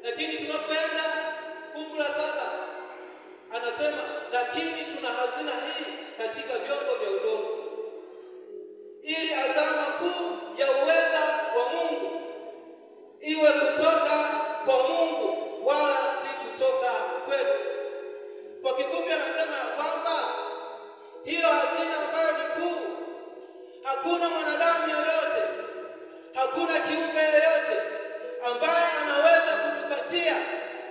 Lakini tunapoenda fungu la 7 anasema lakini tuna hazina hii katika vyombo vya udongo, ili azama kuu ya uweza wa Mungu iwe kutoka kwa Mungu wala si kutoka kwetu. Kwa kifupi anasema kwamba hiyo hazina ambayo ni kuu, hakuna mwanadamu yoyote, hakuna kiumbe yoyote ambaye anaweza kutupatia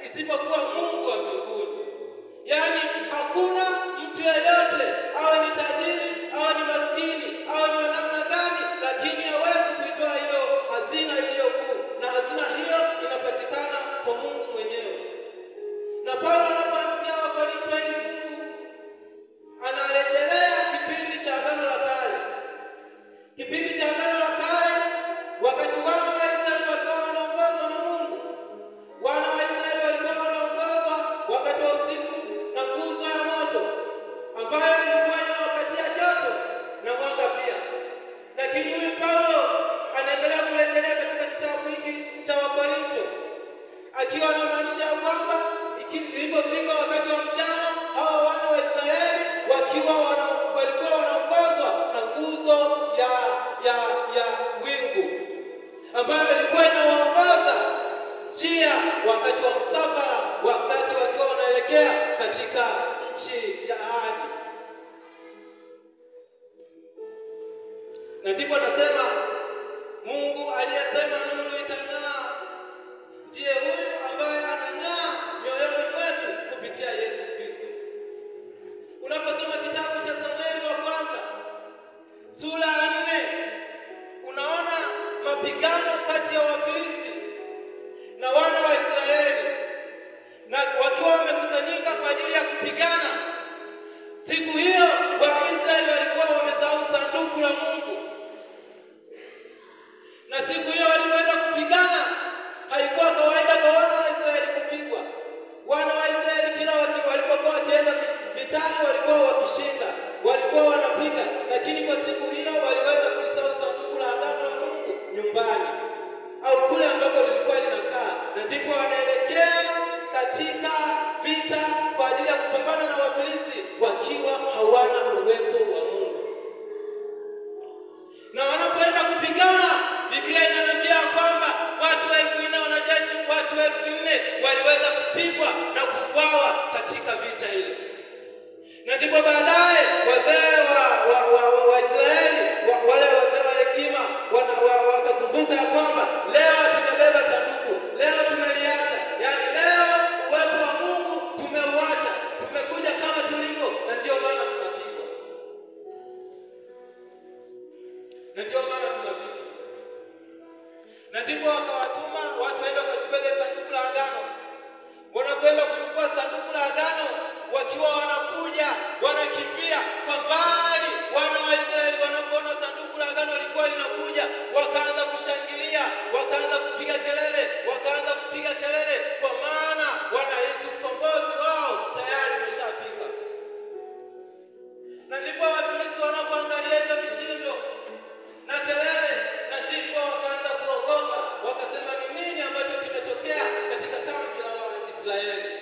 isipokuwa Mungu wa mbinguni. Yaani hakuna mtu yeyote, awe ni tajiri, awe ni maskini, awe ni namna gani, lakini hawezi kuitoa hiyo hazina iliyo kuu, na hazina hiyo inapatikana kwa Mungu mwenyewe. Na Paulo anapoandikia Wakorintho hili anarejelea kipindi cha Agano la Kale. Kipindi cha Agano la Kale, wakati wana wa Israeli walikuwa wanaongozwa na Mungu. Wana wa Israeli walikuwa wanaongozwa wakati wa usiku na nguzo ya moto ambayo ilikuwa inawapatia joto na mwanga pia. Lakini huyu Paulo anaendelea kurejelea katika kitabu hiki cha Wakorintho akiwa anamaanisha kwamba ilipofika wakati wa mchana, hawa wana wa Israeli walikuwa wanaongozwa na nguzo ya wingu ambayo ilikuwa inawaongoza njia wakati wa msafara, wakati wakiwa wanaelekea katika nchi ya ahadi. Na ndipo nasema Mungu aliyesema nuru itang'aa ndiye huyu ambaye anang'aa mioyoni mwetu kupitia Yesu Kristo. Unaposoma kitabu cha Samueli wa kwanza sura ya 4 unaona mapigano kati ya Wafilisti na wana wa Israeli, na wakiwa wamekusanyika kwa ajili ya kupigana. Siku hiyo Waisraeli walikuwa wamesahau sanduku la Mungu, na siku hiyo walipoenda kupigana haikuwa kawaida kwa wana wa Israeli kupigwa. Wana wa Israeli kila walipokuwa wakienda vitani walikuwa wakishinda, walikuwa wanapiga, lakini kwa siku hiyo waliweza kulisahau sanduku la agano la Mungu nyumbani au kule ambako lilikuwa linakaa, na ndipo wanaelekea katika vita kwa ajili ya kupambana na Wafilisti wakiwa hawana uwepo wa Mungu. Na wanapoenda kupigana, Biblia inaniambia kwamba watu 4,000 wanajeshi, watu 4,000 waliweza kupigwa na kuuawa katika vita ile. Na ndipo baadaye wazee wa Israeli, wale wazee wa hekima wakakumbuka kwamba leo tumebeba sanduku, leo tumeliacha. Yaani leo uwepo wa Mungu tumeuacha, tumekuja kama tulivyo, na ndio maana tunapigwa. Na ndipo wakawatuma watu waende wakachukua ile sanduku la agano. Wanapoenda kuchukua sanduku la agano, wakiwa wanakuja wanakimbia kwa mbali, wana wa Israeli wanapoona sanduku la agano lilikuwa linakuja, wakaanza kushangilia, wakaanza kupiga kelele, kwa maana wanahisi ukombozi wao tayari umeshafika. Na ndipo Wafilisti wanapoangalia hizo vishindo na kelele, na ndipo wakaanza kuogopa, wakasema ni nini ambacho kimetokea katika kambi la Waisraeli.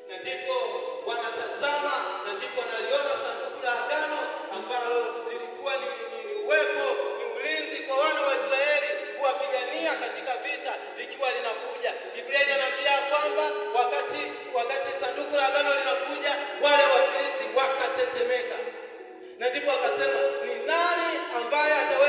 Na ndipo wanatazama, na ndipo wanaliona sanduku la agano ambalo lilikuwa ni uwepo, ni ulinzi kwa wana wa Israeli kuwapigania katika vita, likiwa linakuja